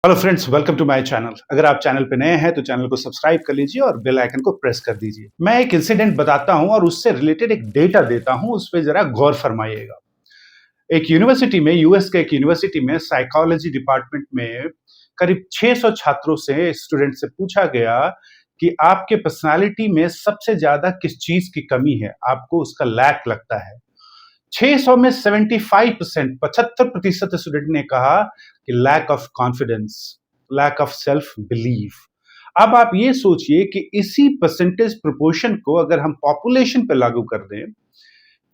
Hello friends, welcome to my channel. अगर आप channel पे नए हैं तो चैनल को सब्सक्राइब कर लीजिए और बेल आइकन को प्रेस कर दीजिए। मैं एक इंसिडेंट बताता हूं और उससे रिलेटेड एक डेटा देता हूं, उस पे जरा गौर फरमाइएगा। एक यूनिवर्सिटी में, यूएस के एक यूनिवर्सिटी में साइकोलॉजी डिपार्टमेंट में करीब 600 छात्रों से, स्टूडेंट से पूछा गया कि आपके पर्सनालिटी में सबसे ज्यादा किस चीज की कमी है, आपको उसका लैक लगता है। 600 में 75%, 75% स्टूडेंट ने कहा कि lack of confidence, lack of self belief. अब आप ये सोचिए कि इसी परसेंटेज प्रोपोर्शन को अगर हम पॉपुलेशन पे लागू कर दें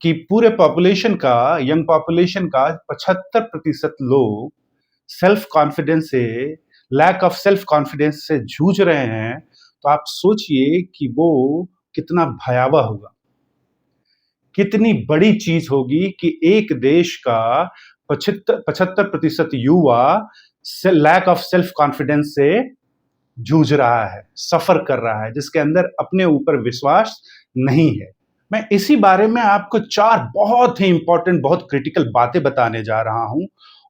कि पूरे पॉपुलेशन का, यंग पॉपुलेशन का 75% लोग सेल्फ कॉन्फिडेंस से, लैक ऑफ सेल्फ कॉन्फिडेंस से जूझ रहे हैं, तो आप सोचिए कि वो कितना भयावह होगा, कितनी बड़ी चीज होगी कि एक देश का 75% युवा लैक ऑफ सेल्फ कॉन्फिडेंस से जूझ रहा है, सफर कर रहा है, जिसके अंदर अपने ऊपर विश्वास नहीं है। मैं इसी बारे में आपको 4 बहुत ही इंपॉर्टेंट, बहुत क्रिटिकल बातें बताने जा रहा हूं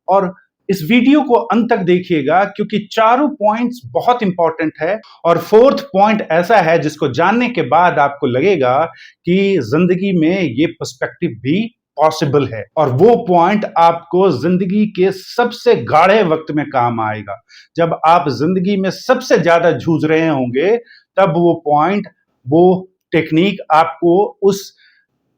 और इस वीडियो को अंत तक देखिएगा क्योंकि चारों पॉइंट्स बहुत इंपॉर्टेंट है। और फोर्थ पॉइंट ऐसा है जिसको जानने के बाद आपको लगेगा कि जिंदगी में ये पर्सपेक्टिव भी पॉसिबल है और वो पॉइंट आपको जिंदगी के सबसे गाढ़े वक्त में काम आएगा। जब आप जिंदगी में सबसे ज्यादा जूझ रहे होंगे, तब वो पॉइंट, वो टेक्निक आपको उस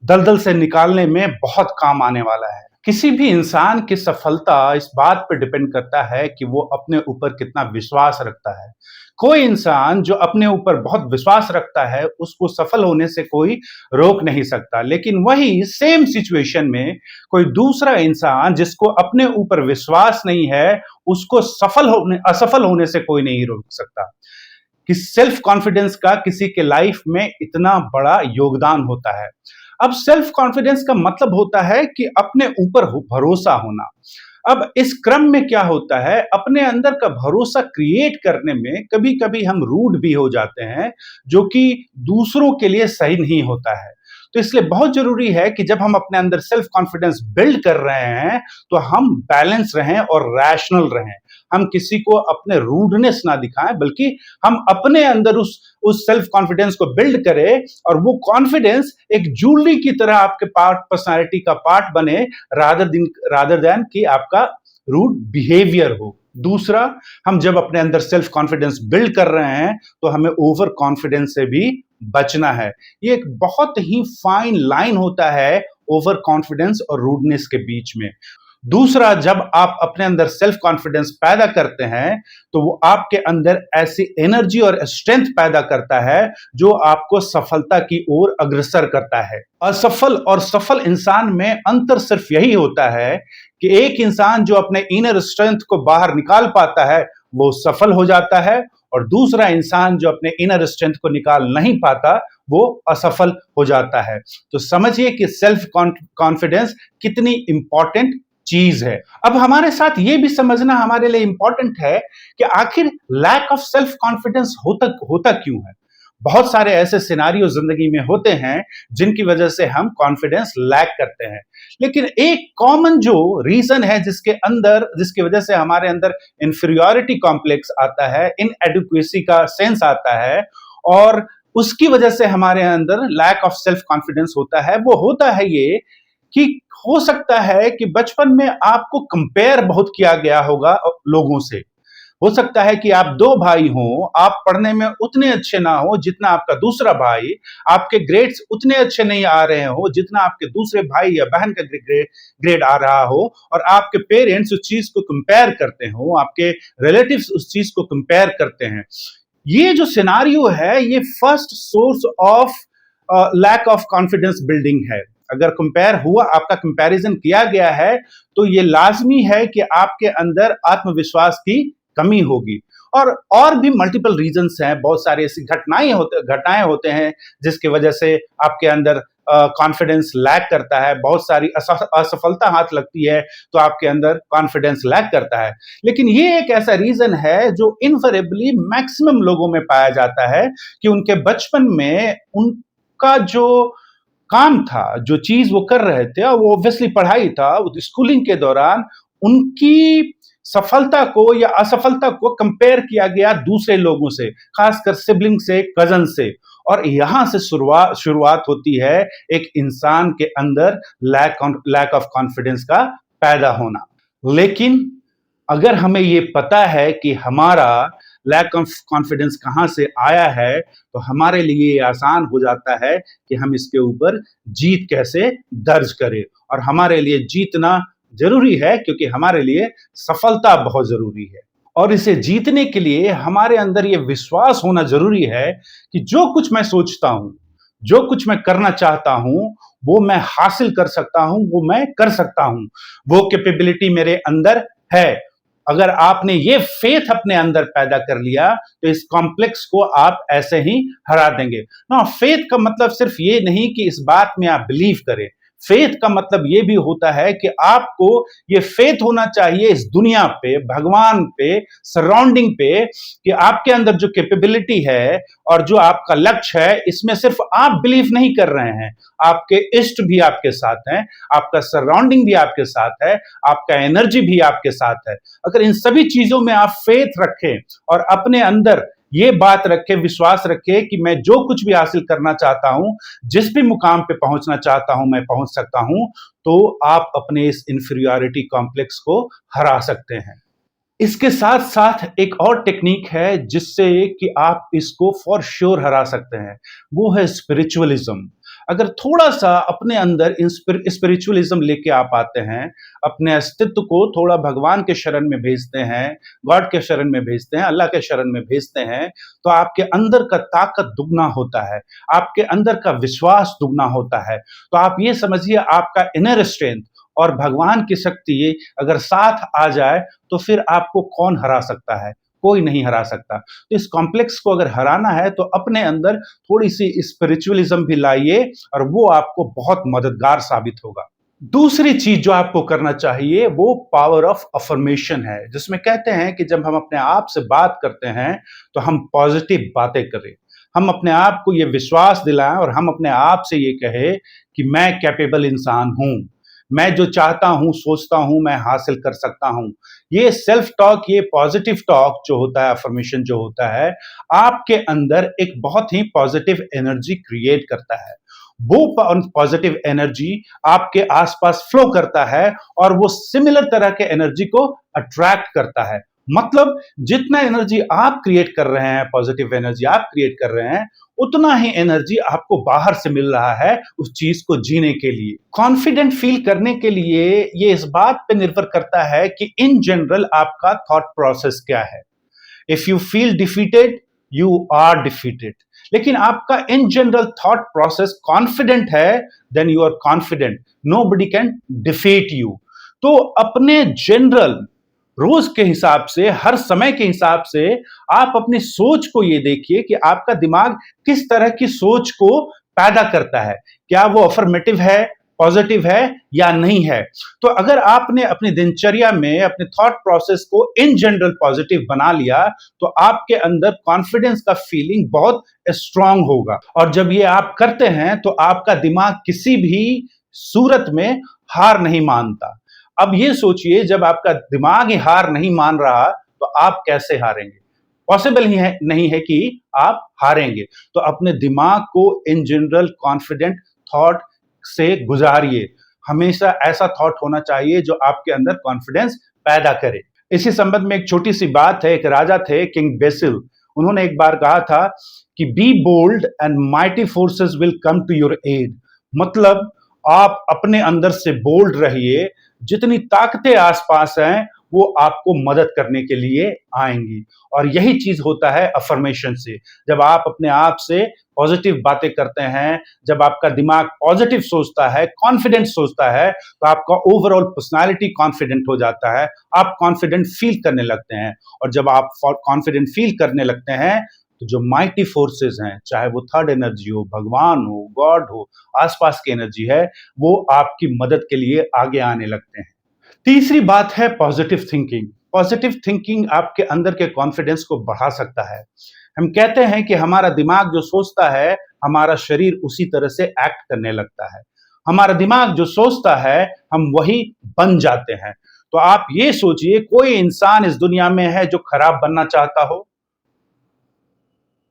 दलदल से निकालने में बहुत काम आने वाला है। किसी भी इंसान की सफलता इस बात पर डिपेंड करता है कि वो अपने ऊपर कितना विश्वास रखता है। कोई इंसान जो अपने ऊपर बहुत विश्वास रखता है, उसको सफल होने से कोई रोक नहीं सकता। लेकिन वही सेम सिचुएशन में कोई दूसरा इंसान जिसको अपने ऊपर विश्वास नहीं है, उसको असफल होने से कोई नहीं रोक सकता। कि सेल्फ कॉन्फिडेंस का किसी के लाइफ में इतना बड़ा योगदान होता है। अब सेल्फ कॉन्फिडेंस का मतलब होता है कि अपने ऊपर भरोसा होना। अब इस क्रम में क्या होता है, अपने अंदर का भरोसा क्रिएट करने में कभी कभी हम रूड भी हो जाते हैं, जो कि दूसरों के लिए सही नहीं होता है। तो इसलिए बहुत जरूरी है कि जब हम अपने अंदर सेल्फ कॉन्फिडेंस बिल्ड कर रहे हैं, तो हम बैलेंस रहें और रैशनल रहें। हम किसी को अपने रूडनेस ना दिखाएं, बल्कि हम अपने अंदर उस सेल्फ कॉन्फिडेंस को बिल्ड करें और वो कॉन्फिडेंस एक ज्वेलरी की तरह आपके पर्सनालिटी का पार्ट बने, रादर देन कि आपका रूड बिहेवियर हो। दूसरा, हम जब अपने अंदर सेल्फ कॉन्फिडेंस बिल्ड कर रहे हैं, तो हमें ओवर कॉन्फिडेंस से भी बचना है। ये एक बहुत ही फाइन लाइन होता है ओवर कॉन्फिडेंस और रूडनेस के बीच में। दूसरा, जब आप अपने अंदर सेल्फ कॉन्फिडेंस पैदा करते हैं, तो वो आपके अंदर ऐसी एनर्जी और स्ट्रेंथ पैदा करता है जो आपको सफलता की ओर अग्रसर करता है। असफल और सफल इंसान में अंतर सिर्फ यही होता है कि एक इंसान जो अपने इनर स्ट्रेंथ को बाहर निकाल पाता है, वो सफल हो जाता है, और दूसरा इंसान जो अपने इनर स्ट्रेंथ को निकाल नहीं पाता, वो असफल हो जाता है। तो समझिए कि सेल्फ कॉन्फिडेंस कितनी इंपॉर्टेंट चीज है। अब हमारे साथ ये भी समझना हमारे लिए इंपॉर्टेंट है कि आखिर लैक ऑफ सेल्फ कॉन्फिडेंस होता क्यों है। बहुत सारे ऐसे सिनारियो जिंदगी में होते हैं जिनकी वजह से हम कॉन्फिडेंस लैक करते हैं, लेकिन एक कॉमन जो रीजन है जिसकी वजह से हमारे अंदर इंफीरियरिटी कॉम्प्लेक्स आता है, इनएडिक्वेसी का सेंस आता है, और उसकी वजह से हमारे अंदर लैक ऑफ सेल्फ कॉन्फिडेंस होता है। वो होता है ये कि हो सकता है कि बचपन में आपको कंपेयर बहुत किया गया होगा लोगों से। हो सकता है कि आप 2 भाई हों, आप पढ़ने में उतने अच्छे ना हो जितना आपका दूसरा भाई, आपके ग्रेड्स उतने अच्छे नहीं आ रहे हो जितना आपके दूसरे भाई या बहन का ग्रेड आ रहा हो, और आपके पेरेंट्स उस चीज को कंपेयर करते हो, आपके रिलेटिव्स उस चीज को कंपेयर करते हैं। ये जो सिनारियो है, ये first source of lack of confidence building है। अगर कंपेयर हुआ, आपका कंपैरिजन किया गया है, तो ये लाजमी है कि आपके अंदर आत्मविश्वास की कमी होगी। और भी मल्टीपल रीजंस हैं, बहुत सारी ऐसी घटनाएं होते हैं जिसकी वजह से आपके अंदर कॉन्फिडेंस लैक करता है। बहुत सारी असफलता हाथ लगती है तो आपके अंदर कॉन्फिडेंस लैक करता है। लेकिन ये एक ऐसा रीजन है जो इनफरेबली मैक्सिमम लोगों में पाया जाता है कि उनके बचपन में उनका जो काम था, जो चीज वो कर रहे थे, वो ऑब्वियसली पढ़ाई था, स्कूलिंग के दौरान उनकी सफलता को या असफलता को कंपेयर किया गया दूसरे लोगों से, खासकर सिबलिंग से, कजन से, और यहां से शुरुआत होती है एक इंसान के अंदर लैक ऑफ कॉन्फिडेंस का पैदा होना। लेकिन अगर हमें ये पता है कि हमारा लैक ऑफ कॉन्फिडेंस कहां से आया है, तो हमारे लिए ये आसान हो जाता है कि हम इसके ऊपर जीत कैसे दर्ज करें। और हमारे लिए जीतना जरूरी है क्योंकि हमारे लिए सफलता बहुत जरूरी है। और इसे जीतने के लिए हमारे अंदर ये विश्वास होना जरूरी है कि जो कुछ मैं सोचता हूं, जो कुछ मैं करना चाहता हूं, वो मैं हासिल कर सकता हूं, वो मैं कर सकता हूं, वो कैपेबिलिटी मेरे अंदर है। अगर आपने ये फेथ अपने अंदर पैदा कर लिया तो इस कॉम्प्लेक्स को आप ऐसे ही हरा देंगे ना। फेथ का मतलब सिर्फ ये नहीं कि इस बात में आप बिलीव करें। फेथ का मतलब ये भी होता है कि आपको ये फेथ होना चाहिए इस दुनिया पे, भगवान पे, सराउंडिंग पे, कि आपके अंदर जो कैपेबिलिटी है और जो आपका लक्ष्य है, इसमें सिर्फ आप बिलीव नहीं कर रहे हैं, आपके इष्ट भी आपके साथ हैं, आपका सराउंडिंग भी आपके साथ है, आपका एनर्जी भी आपके साथ है। अगर इन सभी चीजों में आप फेथ रखें और अपने अंदर ये बात रखे, विश्वास रखे कि मैं जो कुछ भी हासिल करना चाहता हूं, जिस भी मुकाम पे पहुंचना चाहता हूं, मैं पहुंच सकता हूं, तो आप अपने इस इंफीरियरिटी कॉम्प्लेक्स को हरा सकते हैं। इसके साथ साथ एक और टेक्निक है जिससे कि आप इसको फॉर श्योर हरा सकते हैं, वो है स्पिरिचुअलिज्म। अगर थोड़ा सा अपने अंदर स्पिरिचुअलिज्म लेके आप आते हैं, अपने अस्तित्व को थोड़ा भगवान के शरण में भेजते हैं, गॉड के शरण में भेजते हैं, अल्लाह के शरण में भेजते हैं, तो आपके अंदर का ताकत दुगना होता है, आपके अंदर का विश्वास दुगना होता है। तो आप ये समझिए, आपका इनर स्ट्रेंथ और भगवान की शक्ति अगर साथ आ जाए तो फिर आपको कौन हरा सकता है? कोई नहीं हरा सकता। तो इस कॉम्प्लेक्स को अगर हराना है तो अपने अंदर थोड़ी सी स्पिरिचुअलिज्म भी लाइए और वो आपको बहुत मददगार साबित होगा। दूसरी चीज जो आपको करना चाहिए वो पावर ऑफ अफर्मेशन है, जिसमें कहते हैं कि जब हम अपने आप से बात करते हैं तो हम पॉजिटिव बातें करें, हम अपने आप को ये विश्वास दिलाएं और हम अपने आप से ये कहें कि मैं कैपेबल इंसान हूं, मैं जो चाहता हूं, सोचता हूं, मैं हासिल कर सकता हूं। ये सेल्फ टॉक, ये पॉजिटिव टॉक जो होता है, अफर्मेशन जो होता है, आपके अंदर एक बहुत ही पॉजिटिव एनर्जी क्रिएट करता है। वो पॉजिटिव एनर्जी आपके आसपास फ्लो करता है और वो सिमिलर तरह के एनर्जी को अट्रैक्ट करता है। मतलब जितना एनर्जी आप क्रिएट कर रहे हैं, पॉजिटिव एनर्जी आप क्रिएट कर रहे हैं, उतना ही एनर्जी आपको बाहर से मिल रहा है उस चीज को जीने के लिए। कॉन्फिडेंट फील करने के लिए ये इस बात पे निर्भर करता है कि इन जनरल आपका थॉट प्रोसेस क्या है। If you feel defeated, you are defeated. लेकिन आपका in general thought process confident है, then you are confident, nobody can defeat you. तो अपने जनरल रोज के हिसाब से, हर समय के हिसाब से आप अपनी सोच को ये देखिए कि आपका दिमाग किस तरह की सोच को पैदा करता है, क्या वो अफर्मेटिव है, पॉजिटिव है या नहीं है। तो अगर आपने अपनी दिनचर्या में अपने थॉट प्रोसेस को इन जनरल पॉजिटिव बना लिया तो आपके अंदर कॉन्फिडेंस का फीलिंग बहुत स्ट्रांग होगा। और जब ये आप करते हैं तो आपका दिमाग किसी भी सूरत में हार नहीं मानता। अब ये सोचिए, जब आपका दिमाग ही हार नहीं मान रहा तो आप कैसे हारेंगे? पॉसिबल ही है नहीं है कि आप हारेंगे। तो अपने दिमाग को इन जनरल कॉन्फिडेंट थॉट से गुजारिए। हमेशा ऐसा थॉट होना चाहिए जो आपके अंदर कॉन्फिडेंस पैदा करे। इसी संबंध में एक छोटी सी बात है। एक राजा थे, किंग बेसिल। उन्होंने एक बार कहा था कि be bold and mighty forces will come to your aid. मतलब आप अपने अंदर से बोल्ड रहिए, जितनी ताकतें आसपास हैं वो आपको मदद करने के लिए आएंगी। और यही चीज होता है अफर्मेशन से। जब आप अपने आप से पॉजिटिव बातें करते हैं, जब आपका दिमाग पॉजिटिव सोचता है, कॉन्फिडेंट सोचता है, तो आपका ओवरऑल पर्सनालिटी कॉन्फिडेंट हो जाता है, आप कॉन्फिडेंट फील करने लगते हैं। और जब आप कॉन्फिडेंट फील करने लगते हैं तो जो माइटी फोर्सेस हैं, चाहे वो थर्ड एनर्जी हो, भगवान हो, गॉड हो, आसपास की एनर्जी है, वो आपकी मदद के लिए आगे आने लगते हैं। तीसरी बात है पॉजिटिव थिंकिंग। पॉजिटिव थिंकिंग आपके अंदर के कॉन्फिडेंस को बढ़ा सकता है। हम कहते हैं कि हमारा दिमाग जो सोचता है, हमारा शरीर उसी तरह से एक्ट करने लगता है। हमारा दिमाग जो सोचता है, हम वही बन जाते हैं। तो आप ये सोचिए, कोई इंसान इस दुनिया में है जो खराब बनना चाहता हो?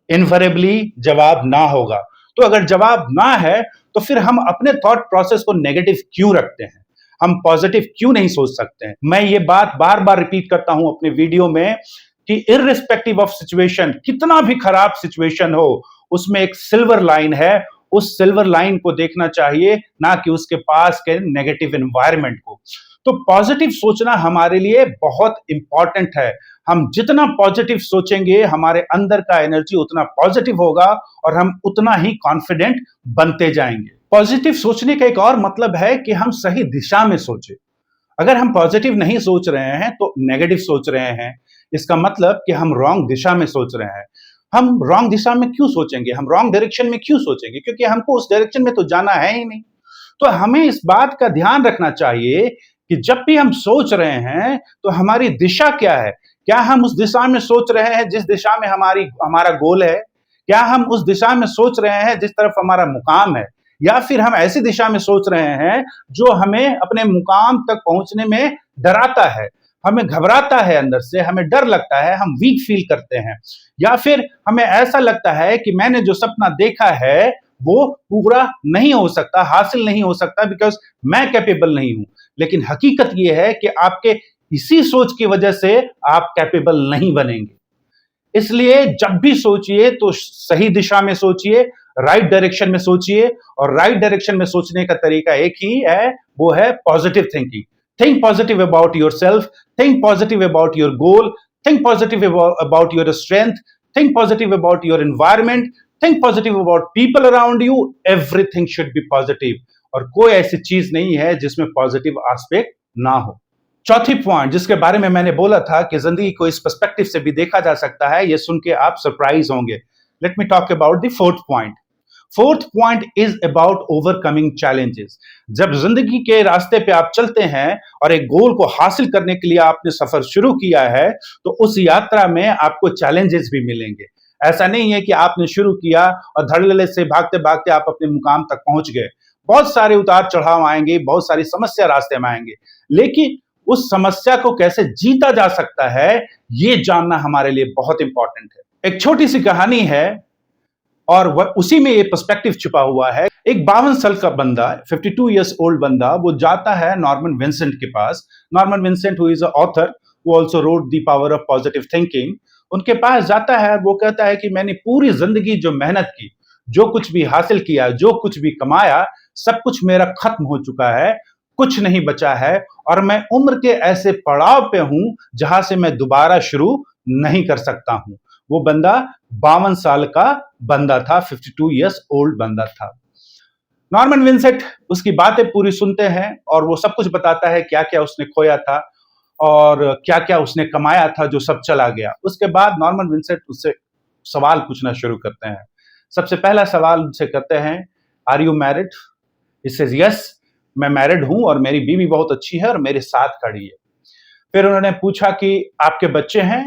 इन्फरेबली जवाब ना होगा। तो अगर जवाब ना है, तो फिर हम अपने थॉट प्रोसेस को नेगेटिव क्यों रखते हैं? हम पॉजिटिव क्यों नहीं सोच सकते हैं? मैं ये बात बार बार रिपीट करता हूं अपने वीडियो में कि इर्रिस्पेक्टिव ऑफ सिचुएशन, कितना भी खराब सिचुएशन हो, उसमें एक सिल्वर लाइन है। उस सिल्वर लाइन को देखना चाहिए, ना कि उसके पास के नेगेटिव एनवायरमेंट को। तो पॉजिटिव सोचना हमारे लिए बहुत इंपॉर्टेंट है। हम जितना पॉजिटिव सोचेंगे, हमारे अंदर का एनर्जी उतना पॉजिटिव होगा और हम उतना ही कॉन्फिडेंट बनते जाएंगे। पॉजिटिव सोचने का एक और मतलब है कि हम सही दिशा में सोचें। अगर हम पॉजिटिव नहीं सोच रहे हैं तो नेगेटिव सोच रहे हैं, इसका मतलब कि हम रॉन्ग दिशा में सोच रहे हैं। हम रॉन्ग दिशा में क्यों सोचेंगे? हम रॉन्ग डायरेक्शन में क्यों सोचेंगे? क्योंकि हमको उस डायरेक्शन में तो जाना है ही नहीं। तो हमें इस बात का ध्यान रखना चाहिए कि जब भी हम सोच रहे हैं तो हमारी दिशा क्या है? क्या हम उस दिशा में सोच रहे हैं जिस दिशा में हमारा गोल है? क्या हम उस दिशा में सोच रहे हैं जिस तरफ हमारा मुकाम है? या फिर हम ऐसी दिशा में सोच रहे हैं जो हमें अपने मुकाम तक पहुंचने में डराता है, हमें घबराता है, अंदर से हमें डर लगता है, हम वीक फील करते हैं, या फिर हमें ऐसा लगता है कि मैंने जो सपना देखा है वो पूरा नहीं हो सकता, हासिल नहीं हो सकता, बिकॉज मैं कैपेबल नहीं हूं। लेकिन हकीकत यह है कि आपके इसी सोच की वजह से आप कैपेबल नहीं बनेंगे। इसलिए जब भी सोचिए तो सही दिशा में सोचिए, राइट डायरेक्शन में सोचिए। और राइट डायरेक्शन में सोचने का तरीका एक ही है, वो है positive thinking. Think positive about your self, think positive about your goal, think positive about your strength, think positive about your environment, think positive about people around you. Everything should be positive, और कोई ऐसी चीज नहीं है जिसमें positive aspect ना हो। चौथी पॉइंट जिसके बारे में मैंने बोला था कि जिंदगी को इस पर्सपेक्टिव से भी देखा जा सकता है, ये सुन के आप सरप्राइज होंगे। Let me talk about the fourth point. Fourth point is about overcoming challenges. जब जिंदगी के रास्ते पे आप चलते हैं और एक गोल को हासिल करने के लिए आपने सफर शुरू किया है, तो उस यात्रा में आपको चैलेंजेस भी मिलेंगे। ऐसा नहीं है कि आपने शुरू किया और धड़ल्ले से भागते भागते आप अपने मुकाम तक पहुंच गए। बहुत सारे उतार चढ़ाव आएंगे, बहुत सारी समस्या रास्ते में आएंगे, लेकिन उस समस्या को कैसे जीता जा सकता है, ये जानना हमारे लिए बहुत इंपॉर्टेंट है। एक छोटी सी कहानी है और उसी में ये पर्सपेक्टिव छुपा हुआ है। एक 52 साल का बंदा, 52 इयर्स ओल्ड बंदा, वो जाता है नॉर्मन विंसेंट के पास। Norman Vincent who is a author, वो also wrote the power of positive thinking. उनके पास जाता है, वो कहता है कि मैंने पूरी जिंदगी जो मेहनत की, जो कुछ भी हासिल किया, जो कुछ भी कमाया, सब कुछ मेरा खत्म हो चुका है, कुछ नहीं बचा है, और मैं उम्र के ऐसे पड़ाव पे हूं जहां से मैं दोबारा शुरू नहीं कर सकता हूं। वो बंदा 52 साल का बंदा था, 52 इयर्स ओल्ड बंदा था। नॉर्मन विंसेंट उसकी बातें पूरी सुनते हैं और वो सब कुछ बताता है, क्या क्या उसने खोया था और क्या क्या उसने कमाया था जो सब चला गया। उसके बाद नॉर्मन विंसेंट उससे सवाल पूछना शुरू करते हैं। सबसे पहला सवाल उनसे करते हैं, are you married? He says yes, मैं मैरिड हूं और मेरी बीवी बहुत अच्छी है और मेरे साथ खड़ी है। फिर उन्होंने पूछा कि आपके बच्चे हैं?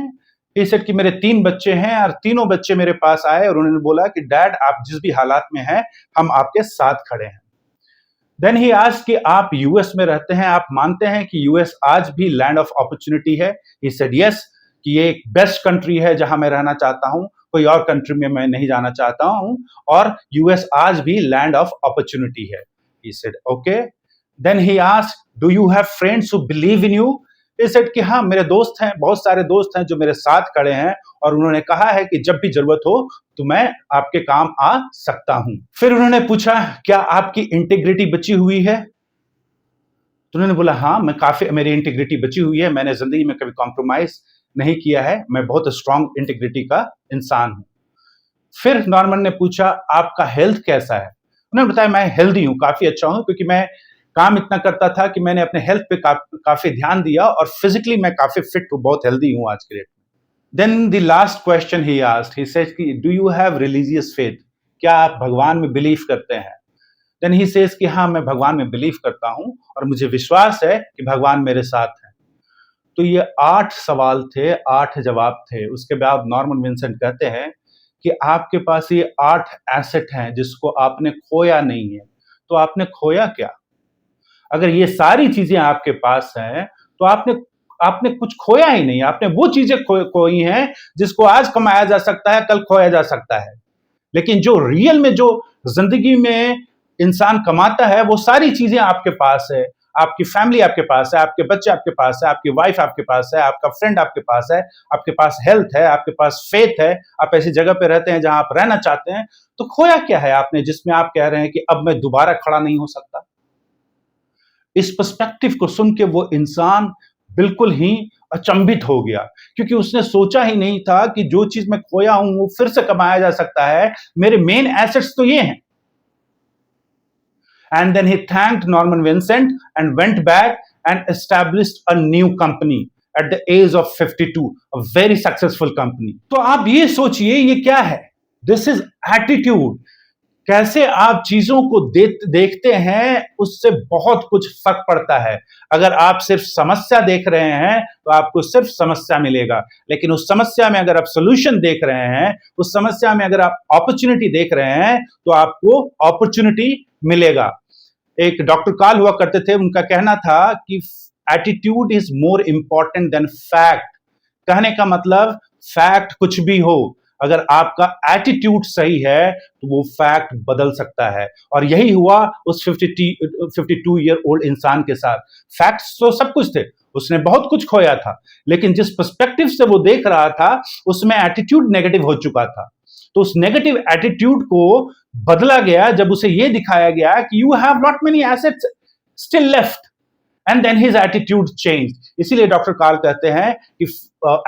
ही सेड कि मेरे 3 बच्चे हैं और तीनों बच्चे मेरे पास आए और उन्होंने बोला कि डैड, आप जिस भी हालात में हैं, हम आपके साथ खड़े हैं। देन ही आस्क्ड कि आप यूएस में रहते हैं, आप मानते हैं कि यूएस आज भी लैंड ऑफ अपॉर्चुनिटी है? ही सेड यस, कि ये एक बेस्ट कंट्री है जहां मैं रहना चाहता हूं, कोई और कंट्री में मैं नहीं जाना चाहता हूं, और यूएस आज भी लैंड ऑफ अपॉर्चुनिटी है। He said, okay. Then he asked, do you have friends who believe in you? He said कि हाँ, मेरे दोस्त हैं, बहुत सारे दोस्त हैं जो मेरे साथ खड़े हैं और उन्होंने कहा है कि जब भी जरूरत हो तो मैं आपके काम आ सकता हूं। फिर उन्होंने पूछा, क्या आपकी इंटीग्रिटी बची हुई है? तो उन्होंने बोला, हाँ, मेरी इंटीग्रिटी बची हुई है, मैंने जिंदगी में कभी कॉम्प्रोमाइज नहीं किया है, मैं बहुत स्ट्रांग इंटीग्रिटी का इंसान हूं। फिर नॉर्मन ने पूछा, आपका हेल्थ कैसा है? उन्होंने बताया, मैं हेल्दी हूं, काफी अच्छा हूं, क्योंकि मैं काम इतना करता था कि मैंने अपने हेल्थ पे काफी ध्यान दिया और फिजिकली मैं काफी फिट हूं, बहुत हेल्दी हूं आज के डेट में। Then the last question he asked, he said कि do you have religious faith? क्या आप भगवान में बिलीव करते हैं? देन ही सेज कि हाँ, मैं भगवान में बिलीव करता हूं और मुझे विश्वास है कि भगवान मेरे साथ है। तो ये 8 सवाल थे, 8 जवाब थे। उसके बाद नॉर्मन विंसेंट कहते हैं कि आपके पास ये 8 एसेट हैं जिसको आपने खोया नहीं है। तो आपने खोया क्या? अगर ये सारी चीजें आपके पास हैं, तो आपने आपने कुछ खोया ही नहीं, आपने वो चीजें खोई हैं जिसको आज कमाया जा सकता है, कल खोया जा सकता है। लेकिन जो रियल में जो जिंदगी में इंसान कमाता है, वो सारी चीजें आपके पास है। आपकी फैमिली आपके पास है, आपके बच्चे आपके पास है, आपकी वाइफ आपके पास है, आपका फ्रेंड आपके पास है, आपके पास हेल्थ है, आपके पास फेथ है, आप ऐसी जगह पे रहते हैं जहां आप रहना चाहते हैं। तो खोया क्या है आपने जिसमें आप कह रहे हैं कि अब मैं दोबारा खड़ा नहीं हो सकता? इस पर्सपेक्टिव को सुन के वो इंसान बिल्कुल ही अचंभित हो गया, क्योंकि उसने सोचा ही नहीं था कि जो चीज मैं खोया हूं वो फिर से कमाया जा सकता है। मेरे मेन एसेट्स तो ये हैं। And then he thanked Norman Vincent and went back and established a new company at the age of 52, a very successful company. तो आप ये सोचिए ये क्या है? This is attitude. कैसे आप चीजों को देखते हैं, उससे बहुत कुछ फर्क पड़ता है। अगर आप सिर्फ समस्या देख रहे हैं तो आपको सिर्फ समस्या मिलेगा, लेकिन उस समस्या में अगर आप सोल्यूशन देख रहे हैं, उस समस्या में अगर आप अपॉर्चुनिटी देख रहे हैं, तो आपको अपॉर्चुनिटी मिलेगा। एक डॉक्टर काल हुआ करते थे, उनका कहना था कि attitude is more important than fact. कहने का मतलब फैक्ट कुछ भी हो, अगर आपका एटीट्यूड सही है तो वो फैक्ट बदल सकता है। और यही हुआ उस 52 ईयर ओल्ड इंसान के साथ। फैक्ट्स तो सब कुछ थे, उसने बहुत कुछ खोया था, लेकिन जिस पर्सपेक्टिव से वो देख रहा था उसमें एटीट्यूड नेगेटिव हो चुका था। तो उस नेगेटिव एटीट्यूड को बदला गया जब उसे यह दिखाया गया कि you have not many assets still left, and then his attitude change. इसीलिए डॉक्टर कार्ल कहते हैं कि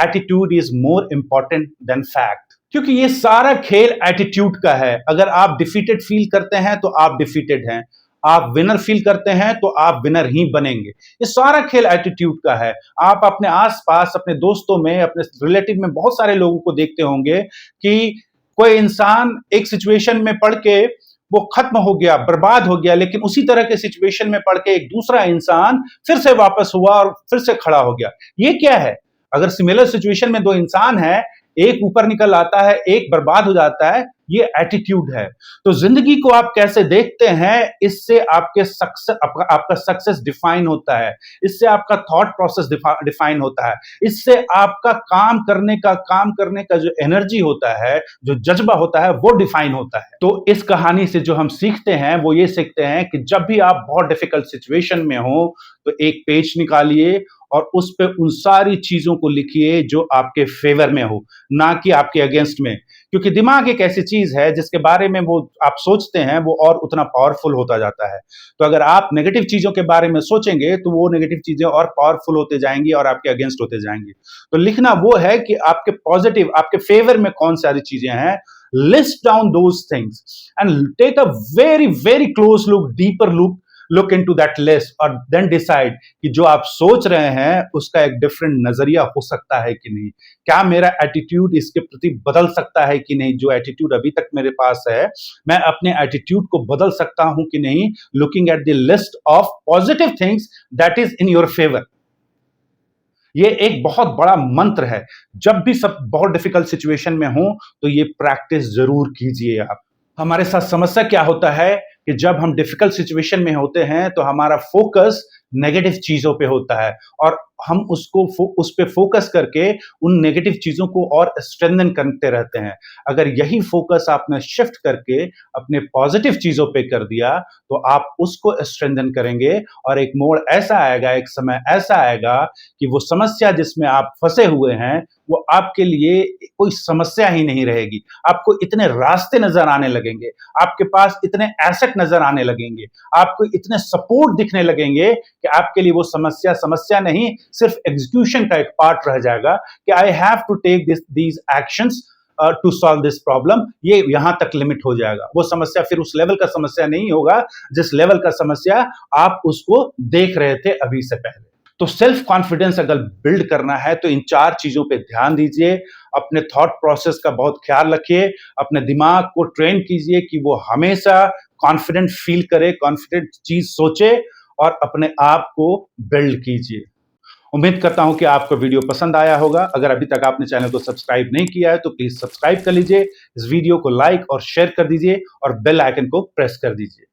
attitude is more important than fact, क्योंकि ये सारा खेल एटीट्यूड का है। अगर आप डिफीटेड फील करते हैं तो आप डिफीटेड हैं, आप विनर फील करते हैं तो आप विनर ही बनेंगे। ये सारा खेल एटीट्यूड का है। आप अपने आसपास, अपने दोस्तों में, अपने रिलेटिव में बहुत सारे लोगों को देखते होंगे कि कोई इंसान एक सिचुएशन में पड़ के वो खत्म हो गया, बर्बाद हो गया, लेकिन उसी तरह के सिचुएशन में पड़ के एक दूसरा इंसान फिर से वापस हुआ और फिर से खड़ा हो गया। ये क्या है? अगर सिमिलर सिचुएशन में दो इंसान है, एक ऊपर निकल आता है, एक बर्बाद हो जाता है, ये एटीट्यूड है। तो जिंदगी को आप कैसे देखते हैं, इससे आपके आपका सक्सेस डिफाइन होता है, इससे आपका थॉट प्रोसेस डिफाइन होता है, इससे आपका काम करने का जो एनर्जी होता है, जो जज्बा होता है, वो डिफाइन होता है। तो इस कहानी से जो हम सीखते हैं वो ये सीखते हैं कि जब भी आप बहुत डिफिकल्ट सिचुएशन में हो तो एक पेज निकालिए और उस पे उन सारी चीजों को लिखिए जो आपके फेवर में हो, ना कि आपके अगेंस्ट में। क्योंकि दिमाग एक ऐसी चीज है जिसके बारे में वो आप सोचते हैं वो और उतना पावरफुल होता जाता है। तो अगर आप नेगेटिव चीजों के बारे में सोचेंगे तो वो नेगेटिव चीजें और पावरफुल होते जाएंगी और आपके अगेंस्ट होते जाएंगी। तो लिखना वो है कि आपके पॉजिटिव, आपके फेवर में कौन सारी चीजें हैं। List down those things and take a very very close look, deeper look into that list, और देन डिसाइड कि जो आप सोच रहे हैं उसका एक डिफरेंट नजरिया हो सकता है कि नहीं। क्या मेरा एटीट्यूड इसके प्रति बदल सकता है कि नहीं? जो एटीट्यूड अभी तक मेरे पास है, मैं अपने एटीट्यूड को बदल सकता हूं कि नहीं, looking at the list of positive things that is in your favour. ये एक बहुत बड़ा मंत्र है। जब भी सब बहुत डिफिकल्ट सिचुएशन में हो तो ये प्रैक्टिस जरूर कीजिए आप। हमारे साथ समस्या क्या होता है कि जब हम डिफिकल्ट सिचुएशन में होते हैं तो हमारा फोकस नेगेटिव चीजों पे होता है और हम उस पे फोकस करके उन नेगेटिव चीजों को और स्ट्रेंथन करते रहते हैं। अगर यही फोकस आपने शिफ्ट करके अपने पॉजिटिव चीजों पे कर दिया तो आप उसको स्ट्रेंथन करेंगे और एक मोड़ ऐसा आएगा, एक समय ऐसा आएगा कि वो समस्या जिसमें आप फंसे हुए हैं वो आपके लिए कोई समस्या ही नहीं रहेगी। आपको इतने रास्ते नजर आने लगेंगे, आपके पास इतने एसेट नजर आने लगेंगे, आपको इतने सपोर्ट दिखने लगेंगे कि आपके लिए वो समस्या नहीं, सिर्फ एग्जीक्यूशन का एक पार्ट रह जाएगा कि I have to take these actions to solve this problem. ये यहां तक लिमिट हो जाएगा। वो समस्या फिर उस लेवल का समस्या नहीं होगा जिस लेवल का समस्या आप उसको देख रहे थे अभी से पहले। तो सेल्फ कॉन्फिडेंस अगर बिल्ड करना है तो इन 4 चीजों पे ध्यान दीजिए। अपने थॉट प्रोसेस का बहुत ख्याल रखिए, अपने दिमाग को ट्रेन कीजिए कि वो हमेशा कॉन्फिडेंट फील करे, कॉन्फिडेंट चीज सोचे और अपने आप को बिल्ड कीजिए। उम्मीद करता हूं कि आपको वीडियो पसंद आया होगा। अगर अभी तक आपने चैनल को सब्सक्राइब नहीं किया है तो प्लीज सब्सक्राइब कर लीजिए, इस वीडियो को लाइक और शेयर कर दीजिए और बेल आइकन को प्रेस कर दीजिए।